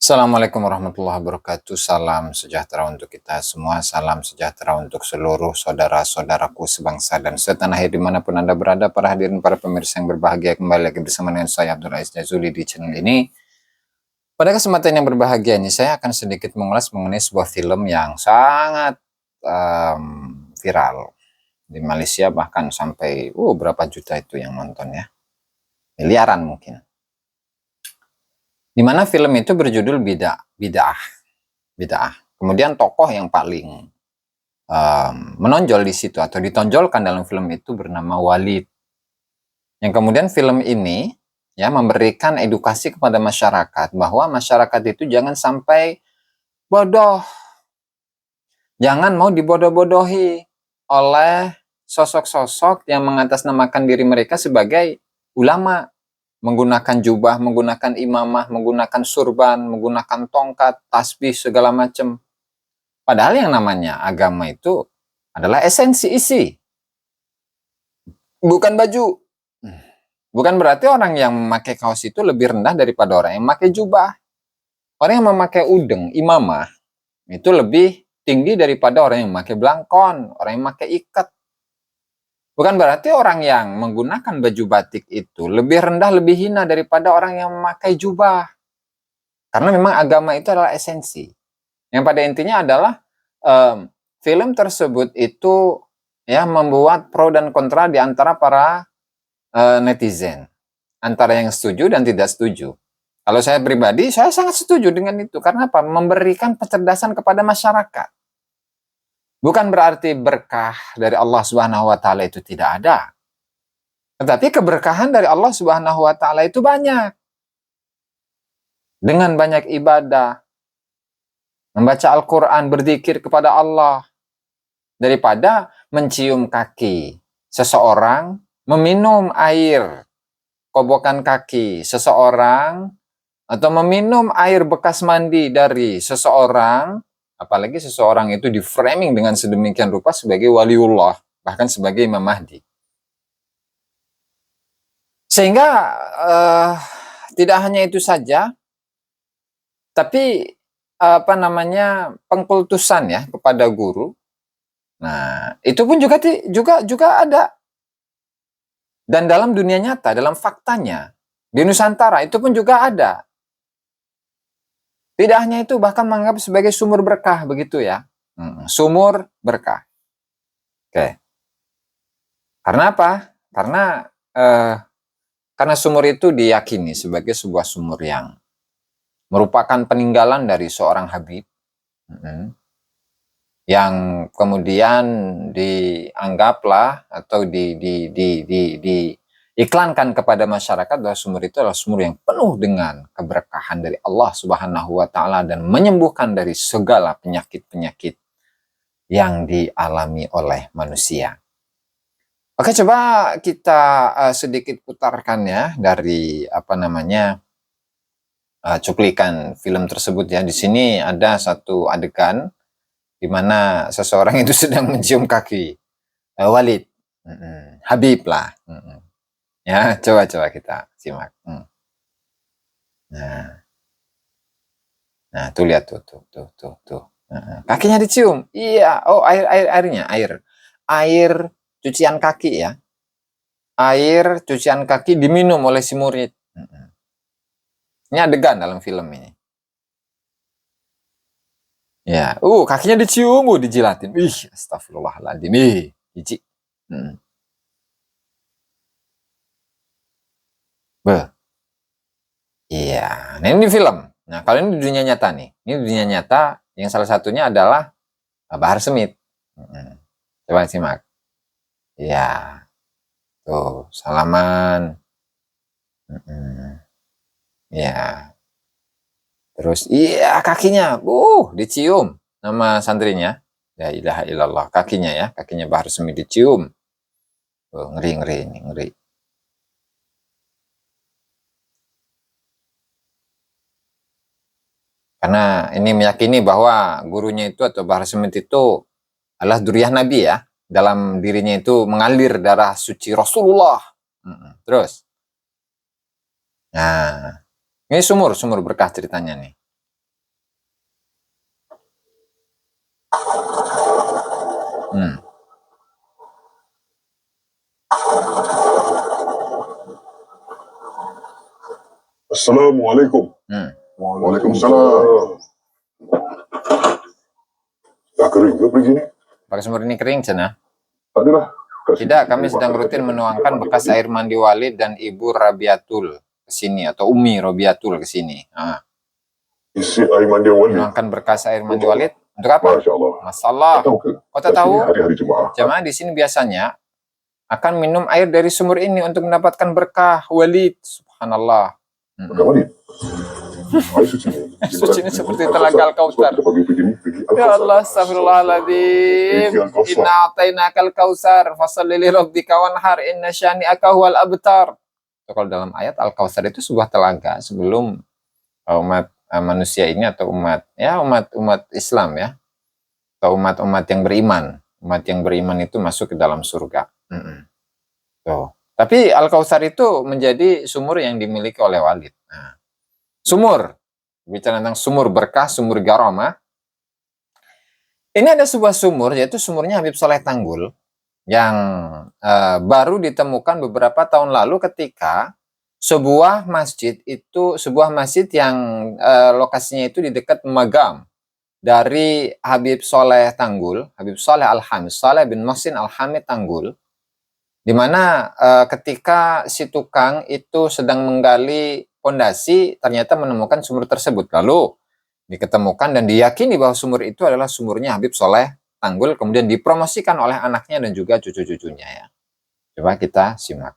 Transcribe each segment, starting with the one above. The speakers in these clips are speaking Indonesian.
Assalamualaikum warahmatullahi wabarakatuh. Salam sejahtera untuk kita semua. Salam sejahtera untuk seluruh saudara-saudaraku sebangsa dan setanah air dimanapun Anda berada. Para hadirin, para pemirsa yang berbahagia, kembali lagi bersama dengan saya Abdul Aziz Jazuli di channel ini. Pada kesempatan yang berbahagia ini, saya akan sedikit mengulas mengenai sebuah film yang sangat viral di Malaysia, bahkan sampai berapa juta itu yang nonton ya, miliaran mungkin. Di mana film itu berjudul Bid'ah. Kemudian tokoh yang paling menonjol di situ atau ditonjolkan dalam film itu bernama Walid. Yang kemudian film ini ya memberikan edukasi kepada masyarakat bahwa masyarakat itu jangan sampai bodoh. Jangan mau dibodoh-bodohi oleh sosok-sosok yang mengatasnamakan diri mereka sebagai ulama. Menggunakan jubah, menggunakan imamah, menggunakan surban, menggunakan tongkat, tasbih, segala macam. Padahal yang namanya agama itu adalah esensi isi. Bukan baju. Bukan berarti orang yang memakai kaos itu lebih rendah daripada orang yang memakai jubah. Orang yang memakai udeng, imamah, itu lebih tinggi daripada orang yang memakai belangkon, orang yang memakai ikat. Bukan berarti orang yang menggunakan baju batik itu lebih rendah, lebih hina daripada orang yang memakai jubah. Karena memang agama itu adalah esensi. Yang pada intinya adalah film tersebut itu ya membuat pro dan kontra di antara para netizen. Antara yang setuju dan tidak setuju. Kalau saya pribadi, saya sangat setuju dengan itu. Karena apa? Memberikan kecerdasan kepada masyarakat. Bukan berarti berkah dari Allah Subhanahu wa taala itu tidak ada. Tetapi keberkahan dari Allah Subhanahu wa taala itu banyak. Dengan banyak ibadah, membaca Al-Qur'an, berzikir kepada Allah, daripada mencium kaki seseorang, meminum air kobokan kaki seseorang, atau meminum air bekas mandi dari seseorang. Apalagi seseorang itu di framing dengan sedemikian rupa sebagai waliullah, bahkan sebagai Imam Mahdi. Sehingga tidak hanya itu saja, tapi pengkultusan ya kepada guru. Nah, itu pun juga ada. Dan dalam dunia nyata, dalam faktanya, di Nusantara itu pun juga ada. Tidak hanya itu, bahkan menganggap sebagai sumur berkah, begitu ya. Sumur berkah. Oke. Karena apa? Karena sumur itu diyakini sebagai sebuah sumur yang merupakan peninggalan dari seorang Habib. Yang kemudian dianggaplah atau diiklankan kepada masyarakat bahwa sumur itu adalah sumur yang penuh dengan keberkahan dari Allah Subhanahu wa taala dan menyembuhkan dari segala penyakit-penyakit yang dialami oleh manusia. Oke, coba kita sedikit putarkan ya dari cuplikan film tersebut ya. Di sini ada satu adegan di mana seseorang itu sedang mencium kaki Walid, Habib lah. Ya, coba kita simak. Nah, tuh lihat tuh. Kakinya dicium. Iya, air cucian kaki ya. Air cucian kaki diminum oleh si murid. Ini adegan dalam film ini. Ya, kakinya dicium, dijilatin. Astagfirullahaladzim. Jijik. Iya, nah ini di film. Nah, kalau ini di dunia nyata nih. Ini di dunia nyata yang salah satunya adalah Bahar Smith. Coba simak. Iya. Tuh, salaman. Iya. Terus, iya kakinya. Dicium nama santrinya. La ilaha illallah. Kakinya ya. Kakinya Bahar Smith dicium. Ngeri. Karena ini meyakini bahwa gurunya itu atau Bahar Smith itu adalah dzurriyyah Nabi ya. Dalam dirinya itu mengalir darah suci Rasulullah. Terus. Nah, ini sumur berkah ceritanya nih. Assalamualaikum. Waalaikumsalam. Gak kering gak begini? Pakai sumur ini kering, Cina? Adalah. Tidak, kami sedang rutin menuangkan bekas air mandi Walid dan Ibu Rabiatul ke sini, atau Umi Rabiatul ke sini. Nah. Isi air mandi Walid. Menuangkan bekas air mandi Walid untuk apa? Masya Allah. Masalah. Kau tak tahu? Hari-hari jemaah. Jemaah di sini biasanya akan minum air dari sumur ini untuk mendapatkan berkah Walid. Subhanallah. Berkah Walid. Suci ini seperti telaga Al-Kautsar. Ya Allah, astagfirullahaladzim. Inna atainakal kautsar fasalli li rabbika wanhar inna syani'aka huwal abtar. Kalau dalam ayat Al-Kautsar itu sebuah telaga sebelum umat manusia ini, atau umat Islam ya, atau umat yang beriman. Umat yang beriman itu masuk ke dalam surga. Tuh. Tapi Al-Kautsar itu menjadi sumur yang dimiliki oleh Walid. Nah, sumur, bicara tentang sumur berkah, sumur garomah. Ini ada sebuah sumur, yaitu sumurnya Habib Soleh Tanggul, yang baru ditemukan beberapa tahun lalu ketika sebuah masjid yang lokasinya itu di dekat Magam dari Habib Soleh Tanggul, Habib Soleh Al-Hamid, Soleh bin Muhsin Al-Hamid Tanggul, di mana ketika si tukang itu sedang menggali pondasi, ternyata menemukan sumur tersebut. Lalu diketemukan dan diyakini bahwa sumur itu adalah sumurnya Habib Soleh Tanggul, kemudian dipromosikan oleh anaknya dan juga cucu-cucunya ya. Coba kita simak.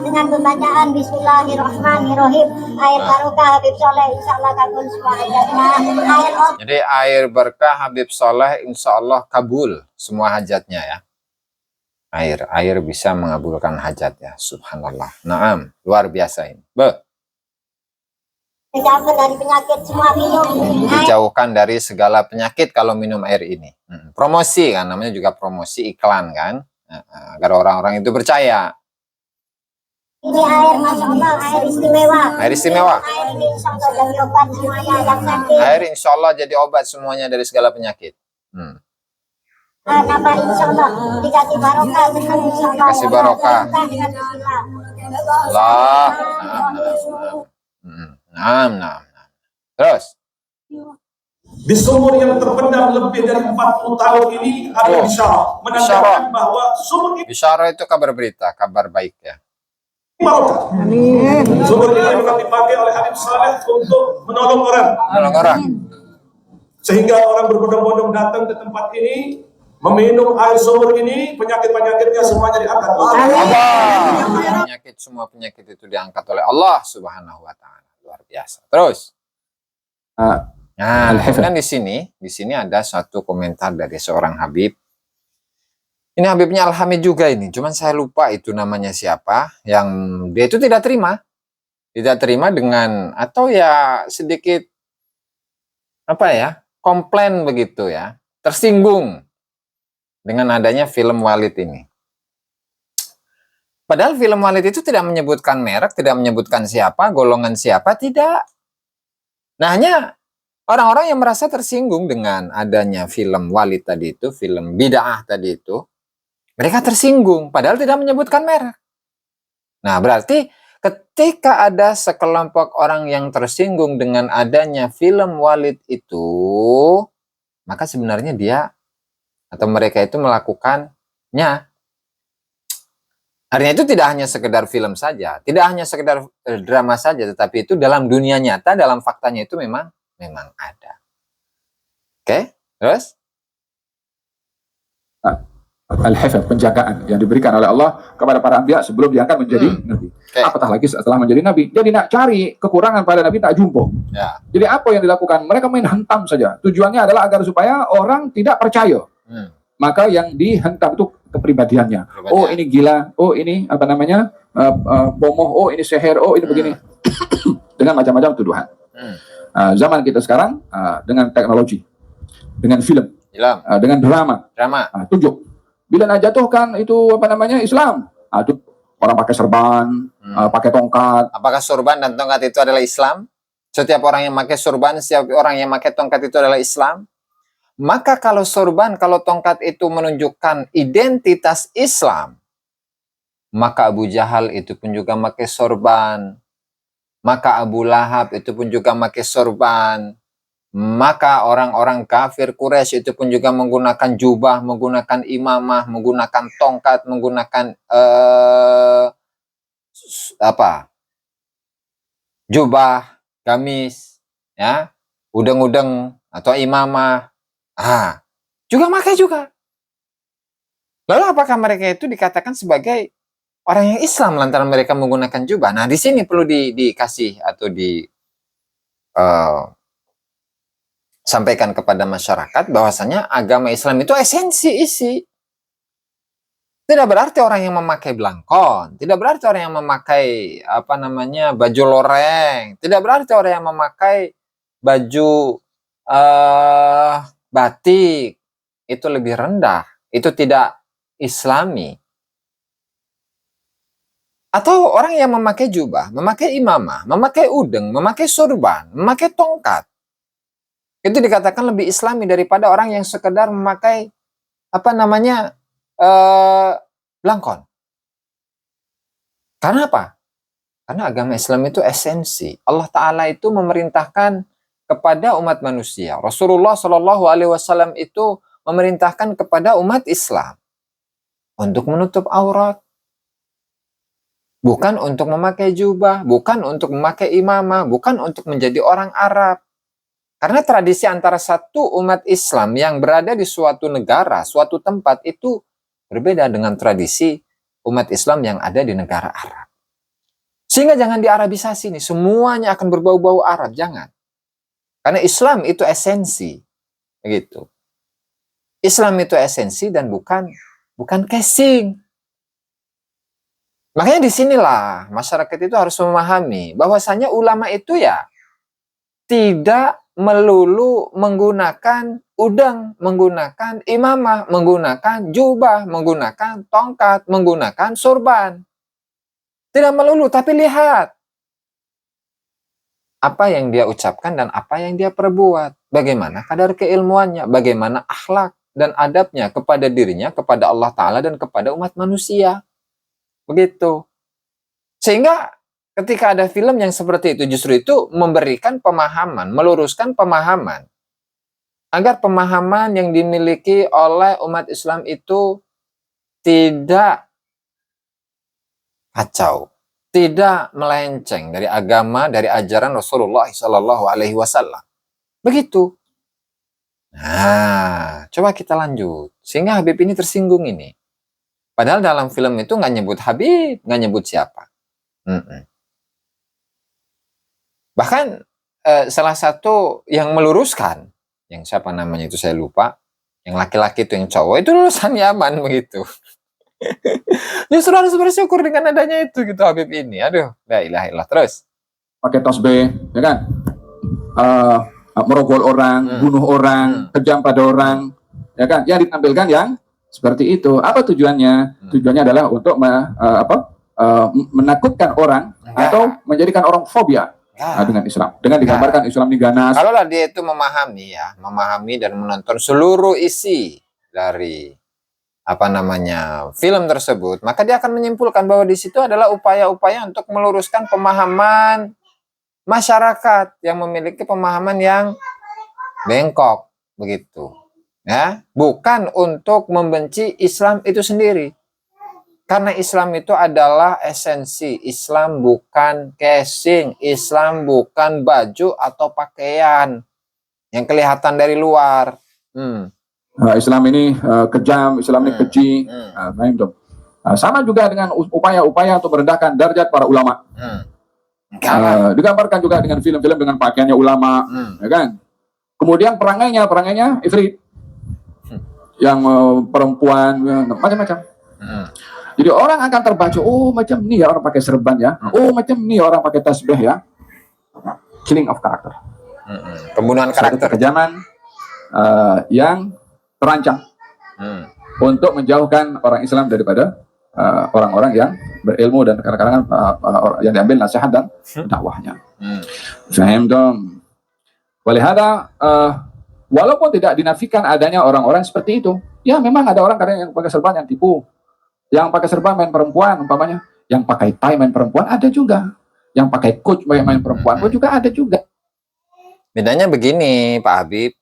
Dengan pembacaan Bismillahirrahmanirrahim, air barokah Habib Soleh insyaallah kabul semua hajatnya. Jadi air berkah Habib Soleh insyaallah kabul semua hajatnya ya. Air bisa mengabulkan hajat ya. Subhanallah. Naam, luar biasa ini. Dijauhkan dari penyakit semua minum. Dijauhkan dari segala penyakit kalau minum air ini. Promosi kan, namanya juga promosi, iklan kan. Agar orang-orang itu percaya. Ini air, Masya Allah, air istimewa. Air istimewa. Air ini insya Allah jadi obat semuanya yang sakit. Air insya Allah jadi obat semuanya dari segala penyakit. Nama insya Allah dikasih barokah, senang insya Allah. Kasih barokah. Allah. Nah. Terus. Di sumur yang terpendam lebih dari 40 tahun ini ada bisyarah menandakan bahwa sumur ini bisyarah itu kabar berita, kabar baik ya. barokah. Sumur ini akan dipakai oleh Habib Saleh untuk menolong orang. Sehingga orang berbondong-bondong datang ke tempat ini, meminum air sumur ini, penyakit-penyakitnya semuanya diangkat. Semua penyakit itu diangkat oleh Allah Subhanahu wa taala. Luar biasa. Terus. Nah, dan di sini ada satu komentar dari seorang Habib. Ini Habibnya Al-Hamid juga ini, cuman saya lupa itu namanya siapa, yang dia itu tidak terima dengan, atau ya sedikit komplain begitu ya, tersinggung dengan adanya film Walid ini. Padahal film Walid itu tidak menyebutkan merek, tidak menyebutkan siapa, golongan siapa, tidak. Nah, hanya orang-orang yang merasa tersinggung dengan adanya film Walid tadi itu, film bid'ah tadi itu, mereka tersinggung, padahal tidak menyebutkan merek. Nah, berarti ketika ada sekelompok orang yang tersinggung dengan adanya film Walid itu, maka sebenarnya dia atau mereka itu melakukannya. Artinya itu tidak hanya sekedar film saja, tidak hanya sekedar drama saja, tetapi itu dalam dunia nyata, dalam faktanya itu memang ada. Oke, terus? Al-hifz, penjagaan yang diberikan oleh Allah kepada para anbiya sebelum diangkat menjadi nabi. Apatah lagi setelah menjadi nabi. Jadi nak cari kekurangan pada nabi tak jumpa. Ya. Jadi apa yang dilakukan? Mereka main hentam saja. Tujuannya adalah agar supaya orang tidak percaya. Maka yang dihentam itu kepribadiannya. Oh, ini gila. Oh, ini bomoh. Oh, ini seher. Oh, ini begini. Dengan macam-macam tuduhan. Zaman kita sekarang dengan teknologi, dengan film, dengan drama. Tunjuk. Bila nak jatuhkan itu Islam, itu orang pakai serban, pakai tongkat. Apakah sorban dan tongkat itu adalah Islam? Setiap orang yang pakai sorban, setiap orang yang pakai tongkat itu adalah Islam. Maka kalau sorban, kalau tongkat itu menunjukkan identitas Islam, maka Abu Jahal itu pun juga pakai sorban, maka Abu Lahab itu pun juga pakai sorban, maka orang-orang kafir Quraisy itu pun juga menggunakan jubah, menggunakan imamah, menggunakan tongkat, menggunakan jubah, gamis, ya, udeng-udeng atau imamah, juga pakai juga. Lalu apakah mereka itu dikatakan sebagai orang yang Islam lantaran mereka menggunakan jubah? Nah, di sini perlu dikasih atau sampaikan kepada masyarakat bahwasanya agama Islam itu esensi isi. Tidak berarti orang yang memakai belangkon, tidak berarti orang yang memakai baju loreng, tidak berarti orang yang memakai baju batik itu lebih rendah, itu tidak Islami. Atau orang yang memakai jubah, memakai imamah, memakai udeng, memakai sorban, memakai tongkat, itu dikatakan lebih Islami daripada orang yang sekedar memakai belangkon. Karena apa? Karena agama Islam itu esensi. Allah Ta'ala itu memerintahkan kepada umat manusia. Rasulullah Shallallahu Alaihi Wasallam itu memerintahkan kepada umat Islam untuk menutup aurat, bukan untuk memakai jubah, bukan untuk memakai imamah, bukan untuk menjadi orang Arab. Karena tradisi antara satu umat Islam yang berada di suatu negara, suatu tempat itu berbeda dengan tradisi umat Islam yang ada di negara Arab. Sehingga jangan diarabisasi nih, semuanya akan berbau-bau Arab, jangan. Karena Islam itu esensi, begitu. Islam itu esensi dan bukan casing. Makanya disinilah masyarakat itu harus memahami bahwasanya ulama itu ya tidak melulu menggunakan udang, menggunakan imamah, menggunakan jubah, menggunakan tongkat, menggunakan sorban. Tidak melulu, tapi lihat apa yang dia ucapkan dan apa yang dia perbuat. Bagaimana kadar keilmuannya, bagaimana akhlak dan adabnya kepada dirinya, kepada Allah Ta'ala dan kepada umat manusia. Begitu. Sehingga ketika ada film yang seperti itu, justru itu memberikan pemahaman, meluruskan pemahaman. Agar pemahaman yang dimiliki oleh umat Islam itu tidak kacau, tidak melenceng dari agama, dari ajaran Rasulullah Shallallahu Alaihi Wasallam. Begitu. Nah, coba kita lanjut. Sehingga Habib ini tersinggung ini. Padahal dalam film itu nggak nyebut Habib, nggak nyebut siapa. Bahkan salah satu yang meluruskan, yang siapa namanya itu saya lupa, yang laki-laki itu yang cowok itu lulusan Yaman begitu. Justru harus bersyukur dengan adanya itu gitu Habib ini. Aduh, la ilaha illallah. Terus pakai tasbih, ya kan? Merogoh orang, bunuh orang, kejam pada orang, ya kan? Yang ditampilkan yang seperti itu. Apa tujuannya? Tujuannya adalah untuk menakutkan orang atau menjadikan orang fobia dengan Islam. Dengan digambarkan Islam ini ganas. Kalau dia itu memahami dan menonton seluruh isi dari film tersebut, maka dia akan menyimpulkan bahwa di situ adalah upaya-upaya untuk meluruskan pemahaman masyarakat yang memiliki pemahaman yang bengkok begitu. Ya, bukan untuk membenci Islam itu sendiri. Karena Islam itu adalah esensi. Islam bukan casing, Islam bukan baju atau pakaian yang kelihatan dari luar. Islam ini kejam, Islam ini keji. Sama juga dengan upaya-upaya untuk merendahkan derajat para ulama. Digambarkan juga dengan film-film dengan pakaiannya ulama, ya kan? Kemudian perangainya ifrit, yang perempuan macam-macam. Jadi orang akan terbaca, oh macam ini ya orang pakai serban ya, oh macam ini orang pakai tasbih ya. Killing of character, pembunuhan karakter, kekejaman yang terancam untuk menjauhkan orang Islam daripada orang-orang yang berilmu dan kadang-kadang yang diambil nasihat dan dakwahnya. Faham dong? Walihada, walaupun tidak dinafikan adanya orang-orang seperti itu, ya memang ada orang kadang yang pakai serban yang tipu, Yang pakai serban main perempuan umpamanya, yang pakai tie main perempuan ada juga. Yang pakai coach main perempuan pun juga ada juga. Bedanya begini, Pak Habib,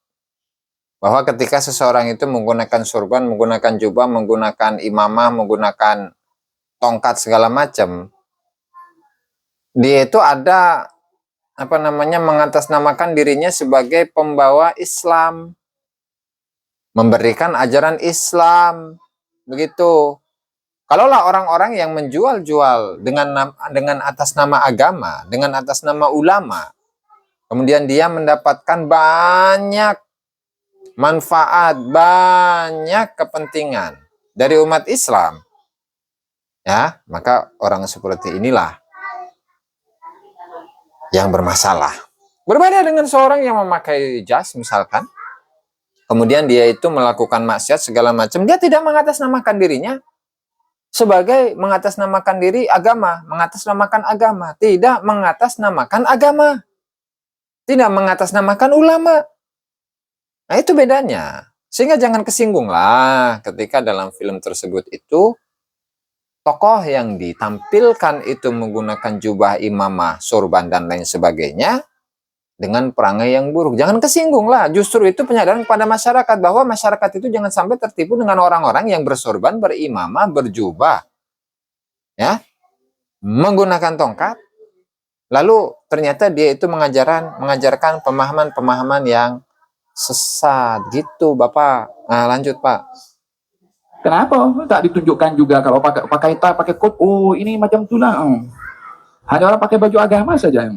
bahwa ketika seseorang itu menggunakan sorban, menggunakan jubah, menggunakan imamah, menggunakan tongkat segala macam, dia itu ada mengatasnamakan dirinya sebagai pembawa Islam, memberikan ajaran Islam, begitu. Kalaulah orang-orang yang menjual-jual dengan atas nama agama, dengan atas nama ulama, kemudian dia mendapatkan banyak manfaat, banyak kepentingan dari umat Islam, ya, maka orang seperti inilah yang bermasalah. Berbeda dengan seorang yang memakai jas misalkan, kemudian dia itu melakukan maksiat segala macam, dia tidak mengatasnamakan dirinya sebagai mengatasnamakan diri agama, mengatasnamakan agama, tidak mengatasnamakan agama, tidak mengatasnamakan ulama. Nah, itu bedanya. Sehingga jangan kesinggung lah ketika dalam film tersebut itu tokoh yang ditampilkan itu menggunakan jubah, imamah, sorban dan lain sebagainya dengan perangai yang buruk. Jangan kesinggung lah. Justru itu penyadaran kepada masyarakat bahwa masyarakat itu jangan sampai tertipu dengan orang-orang yang bersorban, berimamah, berjubah, ya, menggunakan tongkat. Lalu ternyata dia itu mengajarkan pemahaman-pemahaman yang sesat gitu, Bapak. Nah, lanjut, Pak. Kenapa tak ditunjukkan juga kalau pakai tie, pakai coat? Oh, ini macam itulah. Hanya orang pakai baju agama saja.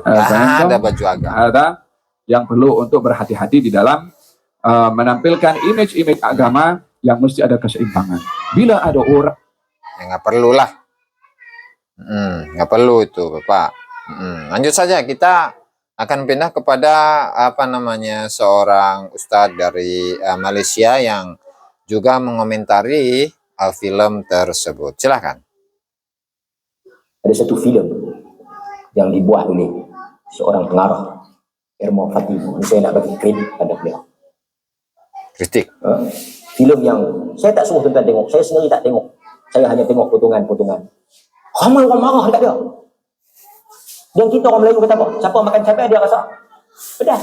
Ada baju agama. Ada yang perlu untuk berhati-hati di dalam menampilkan image-image agama yang mesti ada keseimbangan. Bila ada orang Nggak perlu lah. Nggak perlu itu, Bapak. Lanjut saja, kita akan pindah kepada seorang ustadz dari Malaysia yang juga mengomentari film tersebut. Silahkan. Ada satu filem yang dibuat oleh seorang pengarah, Erma Fatimah. Saya nak bagi kredit pada beliau. Kritik. Filem yang saya tak suruh tuan-tuan tengok, saya sendiri tak tengok. Saya hanya tengok potongan-potongan. Ramai orang marah dekat dia. Dan kita orang Melayu kata apa? Siapa makan cabai dia rasa pedas.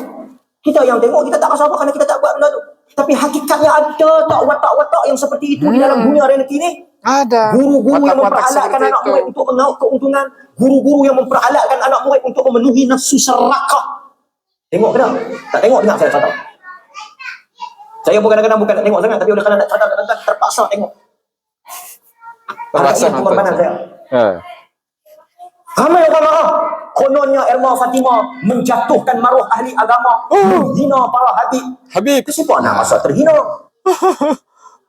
Kita yang tengok kita tak rasa apa kerana kita tak buat benda tu. Tapi hakikatnya ada tak watak-watak yang seperti itu di dalam dunia realiti ni? Ada. Guru-guru yang Watak-watak memperalatkan seperti anak itu. murid untuk mengaut keuntungan. Guru-guru yang memperalatkan anak murid untuk memenuhi nafsu serakah. Tengok ke tak? Tak tengok, dengar saya catat. Saya pun kadang-kadang bukan nak tengok sangat, tapi oleh kerana nak catat terpaksa tengok. Terpaksa Ini pengorbanan nonton. saya. Ramai orang marah. Kononnya Erma Fatimah menjatuhkan maruah ahli agama, menghina para habib. Habib. Kenapa nak rasa terhina?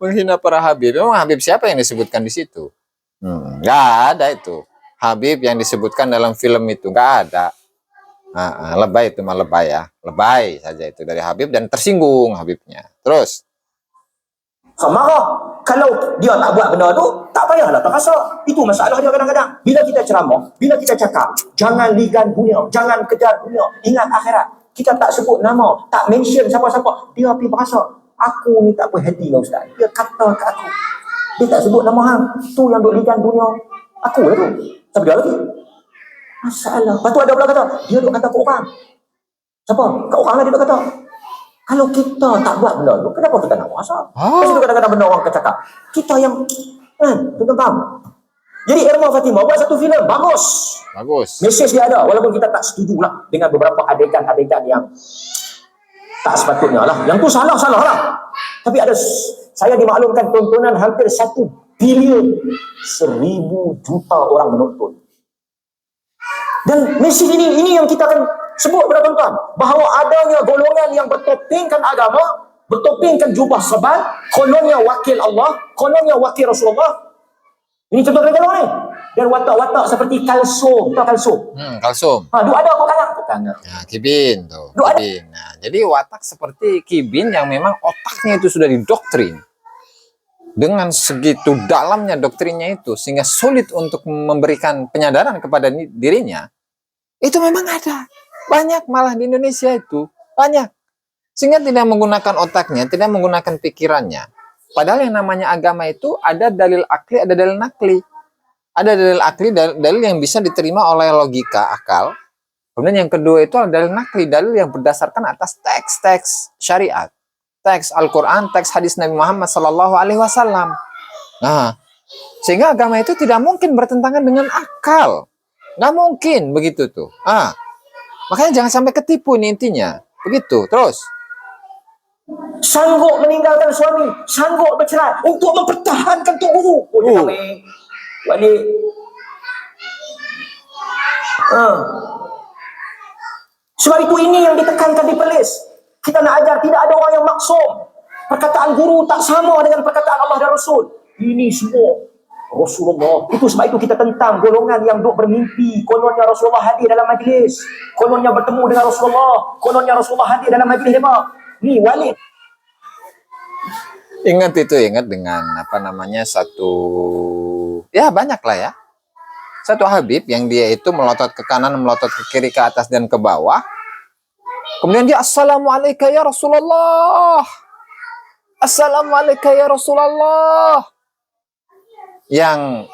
Menghina para Habib. Memang Habib siapa yang disebutkan di situ? Nggak ada itu. Habib yang disebutkan dalam film itu nggak ada. Lebay itu mah lebay ya. Lebay saja itu dari Habib dan tersinggung Habibnya. Terus. Marah. Kalau dia tak buat benda tu, tak payahlah terasa. Itu masalah dia kadang-kadang. Bila kita ceramah, bila kita cakap, jangan ligan dunia, jangan kejar dunia, ingat akhirat. Kita tak sebut nama, tak mention siapa-siapa. Dia pergi berasa, aku ni tak berhati lah Ustaz. Dia kata ke aku. Dia tak sebut nama hang. Tu yang duk ligan dunia. Aku lah tu. Siapa dia lagi? Masalah. Lepas tu ada pula kata, dia duk kata ke orang. Siapa? Ke orang lah dia duk kata. Kalau kita tak buat benda tu, kenapa kita nak puasa? Pasal tu kadang-kadang benda orang cakap. Kita yang, tuan-tuan faham? Jadi Erma Fatimah buat satu filem, bagus. Bagus. Mesej dia ada, walaupun kita tak setuju lah dengan beberapa adegan-adegan yang tak sepatutnya lah. Yang tu salah-salah lah. Tapi ada, saya dimaklumkan tontonan hampir 1 bilion 1,000 juta orang menonton. Dan mesej ini yang kita akan sebut kepada tuan-tuan, bahawa adanya golongan yang bertopengkan agama, bertopengkan jubah serban, kononnya wakil Allah, kononnya wakil Rasulullah. Ini contoh kerja ni. Dan watak-watak seperti kalsum, tahu kalsum? Kalsum. Duk ada kok kanak? Bukan. Nah, Kibin tuh. Duh, ada. Kibin. Nah, jadi watak seperti Kibin yang memang otaknya itu sudah didoktrin. Dengan segitu dalamnya doktrinnya itu, sehingga sulit untuk memberikan penyadaran kepada dirinya, itu memang ada. Banyak malah di Indonesia itu. Banyak. Sehingga tidak menggunakan otaknya, tidak menggunakan pikirannya. Padahal yang namanya agama itu ada dalil akli, ada dalil nakli. Ada dalil akli, dalil yang bisa diterima oleh logika, akal. Kemudian yang kedua itu adalah dalil nakli, dalil yang berdasarkan atas teks-teks syariat. Teks Al-Quran, teks hadis Nabi Muhammad SAW. Nah, sehingga agama itu tidak mungkin bertentangan dengan akal. Nggak mungkin begitu tuh. Makanya jangan sampai ketipu ini intinya. Begitu, terus. Sanggup meninggalkan suami, sanggup bercerai untuk mempertahankan Tok Guru. Wali. Sebab itu ini yang ditekankan di Perlis. Kita nak ajar tidak ada orang yang maksum. Perkataan guru tak sama dengan perkataan Allah dan Rasul. Ini semua Rasulullah. Itu sebab itu kita tentang golongan yang duk bermimpi. Kononnya Rasulullah hadir dalam majlis. Kononnya bertemu dengan Rasulullah. Kononnya Rasulullah hadir dalam majlis hebat. Ni wali. Ingat dengan satu, ya banyak lah ya. Satu Habib yang dia itu melotot ke kanan, melotot ke kiri, ke atas dan ke bawah. Kemudian dia Assalamualaikum ya Rasulullah. Assalamualaikum ya Rasulullah. Yang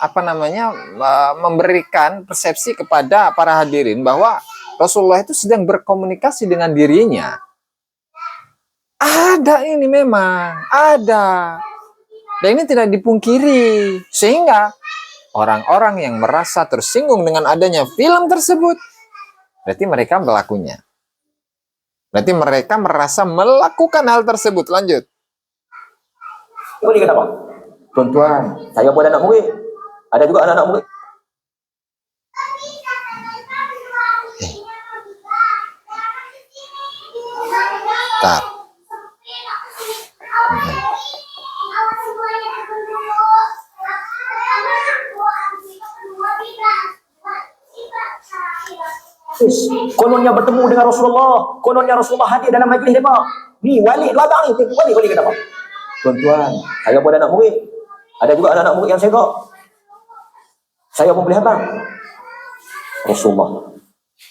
memberikan persepsi kepada para hadirin bahwa Rasulullah itu sedang berkomunikasi dengan dirinya. Ada ini memang, ada. Dan ini tidak dipungkiri. Sehingga orang-orang yang merasa tersinggung dengan adanya film tersebut, berarti mereka melakukannya. Berarti mereka merasa melakukan hal tersebut. Lanjut. Boleh kata apa? Tuan-tuan, saya pun ada anak murid. Ada juga anak-anak murid. Bentar. Kononnya bertemu dengan Rasulullah. Kononnya Rasulullah hadir dalam majlis mereka. Ni wali dua abang ni. Wali boleh kata apa? Tuan-tuan, saya pun ada anak murid. Ada juga anak-anak murid yang segak. Saya pun boleh abang. Rasulullah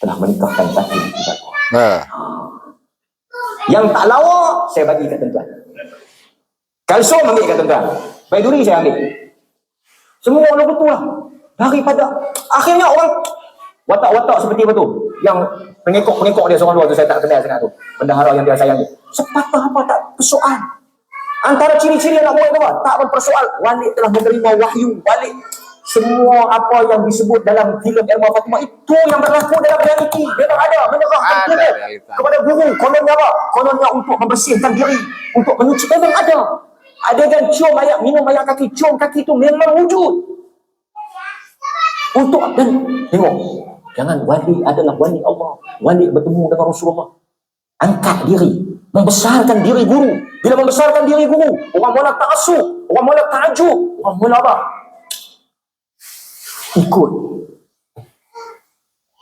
telah menikahkan satu kita. Yang tak lawa, saya bagi kat tuan-tuan. Kalsum ambil kat tuan-tuan. Baiduri saya ambil. Semua orang betul lah. Daripada akhirnya orang watak-watak seperti apa tu? Yang pengikut-pengikut dia seorang dua tu saya tak kenal sangat tu. Bendahara yang dia sayang tu. Sepatah apa tak persoal. Antara ciri-ciri anak murid apa? Tak berpersoal. Walid telah menerima wahyu. Walid semua apa yang disebut dalam filem Irma Fatimah itu yang berlaku dalam realiti. Memang ada. Menyerahkan diri kepada guru. Kononnya apa? Kononnya untuk membersihkan diri. Untuk menyuci. Memang ada. Adegan cium ayak, minum ayak kaki, cium kaki itu memang wujud. Untuk dan tengok, jangan wali adalah wali Allah. Wali bertemu dengan Rasulullah. Angkat diri, membesarkan diri guru. Bila membesarkan diri guru, orang mula ta'asub, orang mula ta'ajub, orang mula apa? Ikut.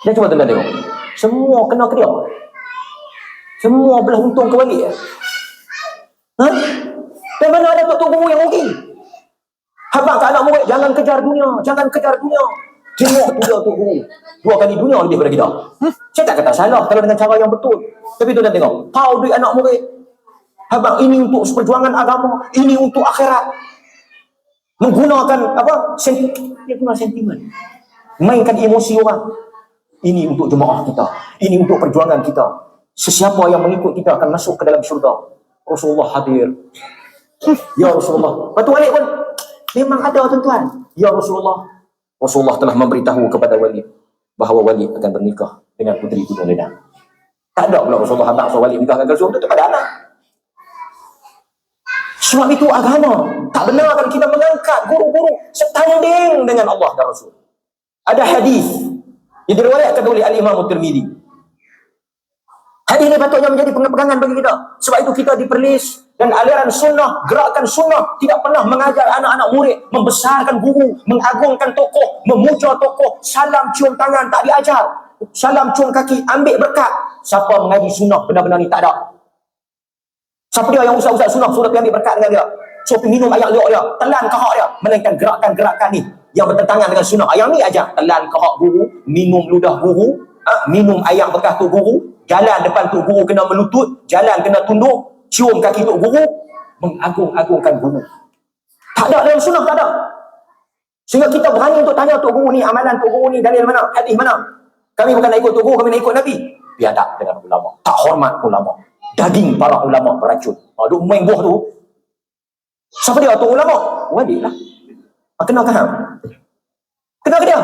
Dan cuba tuan-tuan tengok. Semua kena ke dia. Semua belah untung ke wali. Dan mana ada tok guru yang rugi? Habang ke anak murid, jangan kejar dunia, jangan kejar dunia. Tengok tu tok guru. 2 kali dunia lebih daripada kita. Saya tak kata salah kalau dengan cara yang betul. Tapi tu dah tengok. Kau duit anak murid. Habang ini untuk perjuangan agama, ini untuk akhirat. Menggunakan apa? Dia guna sentimen. Mainkan emosi orang. Ini untuk jemaah kita. Ini untuk perjuangan kita. Sesiapa yang mengikut kita akan masuk ke dalam syurga. Rasulullah hadir. Ya Rasulullah. Batu Walid pun memang ada tuan-tuan. Ya Rasulullah. Rasulullah telah memberitahu kepada Walid bahawa Walid akan bernikah dengan puteri Gunung Ledang. Tak ada pula Rasulullah habaq Walid nikah dengan Rasul itu tak ada anak. Sebab itu agama. Tak benar kan kita mengangkat guru-guru setanding dengan Allah dan Rasul. Ada hadis yang diriwayatkan oleh Al-Imam Tirmizi. Hadis ini patutnya menjadi pegangan bagi kita. Sebab itu kita di Perlis dan aliran sunnah, gerakan sunnah tidak pernah mengajar anak-anak murid membesarkan guru, mengagungkan tokoh, memuja tokoh, salam cium tangan tak diajar. Salam cium kaki, ambil berkat. Siapa mengaji sunnah benar-benar ni tak ada. Siapa dia yang ustaz-ustaz sunnah suruh pergi ambil berkat dengan dia? Suruh pergi minum ayak liok dia, telan kahak dia. Melainkan gerakan-gerakan ni yang bertentangan dengan sunnah. Yang ni ajar, telan kahak guru, minum ludah guru, minum ayak bekas tu guru, jalan depan tu guru kena melutut, jalan kena tunduk, cium kaki tu guru, mengagung-agungkan guru. Tak ada dalam sunnah, tak ada. Sehingga kita berani untuk tanya Tok Guru ni, amalan Tok Guru ni, dalil mana, hadis mana. Kami bukan nak ikut Tok Guru, kami nak ikut Nabi. Biadab dengan ulama, tak hormat ulama. Daging para ulama beracun. Duk main buah tu. Siapa dia Tok ulama? Wali lah. Kenal ke hang? Kenal ke dia?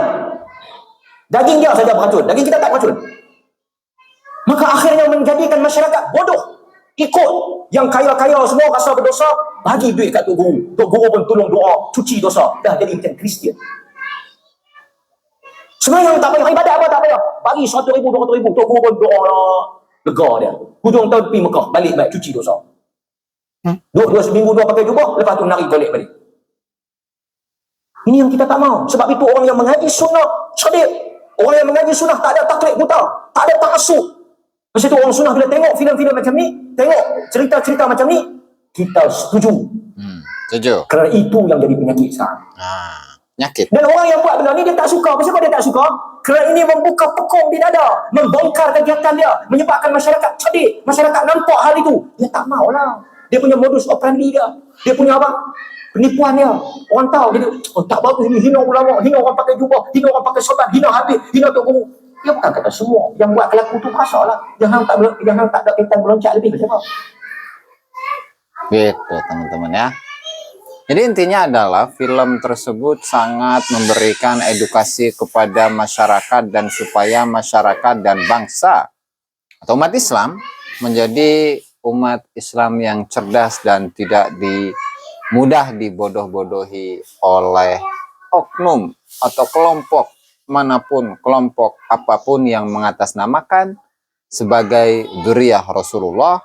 Daging dia saja beracun, daging kita tak beracun. Maka akhirnya menjadikan masyarakat bodoh. Ikut yang kaya-kaya semua rasa berdosa, bagi duit kat Tok Guru. Tok Guru pun tolong doa, cuci dosa. Dah jadi macam Kristian. Sebenarnya tak payah ibadat apa, tak payah. Bagi 100,000, 200,000, Tok Guru pun doa lega dia. Hujung tahun pergi Mekah, balik cuci dosa. Dua seminggu pakai jubah, lepas tu nari golek balik. Ini yang kita tak mau. Sebab itu orang yang mengaji sunnah cerdik. Orang yang mengaji sunnah tak ada taklid buta, tak ada ta'assub. Lepas itu orang sunnah bila tengok filem-filem macam ni, tengok cerita-cerita macam ni, kita setuju. Setuju. Kerana itu yang jadi penyakit sekarang. Penyakit. Dan orang yang buat benda ni dia tak suka. Kenapa dia tak suka? Kerana ini membuka pekong di dada, membongkar kegiatan dia, menyebabkan masyarakat cerdik, masyarakat nampak hal itu. Dia tak maulah. Dia punya modus operandi dia. Dia punya apa? Penipuan dia. Orang tahu dia tak bagus ni, hina ulama, hina orang pakai jubah, hina orang pakai sorban, hina habis, hina Tok Guru. Dia bukan kata semua yang buat kelaku tu berasalah. Jangan tak ada kaitan meloncat lebih macam apa. Gitu teman-teman ya. Jadi intinya adalah film tersebut sangat memberikan edukasi kepada masyarakat dan supaya masyarakat dan bangsa atau umat Islam menjadi umat Islam yang cerdas dan tidak mudah dibodoh-bodohi oleh oknum atau kelompok manapun, kelompok apapun yang mengatasnamakan sebagai dzurriyyah Rasulullah,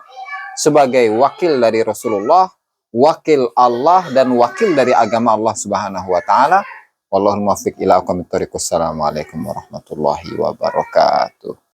sebagai wakil dari Rasulullah, wakil Allah dan wakil dari agama Allah Subhanahu wa taala. Wallahul muwaffiq ila aqwamit thoriq. Wassalamualaikum warahmatullahi wabarakatuh.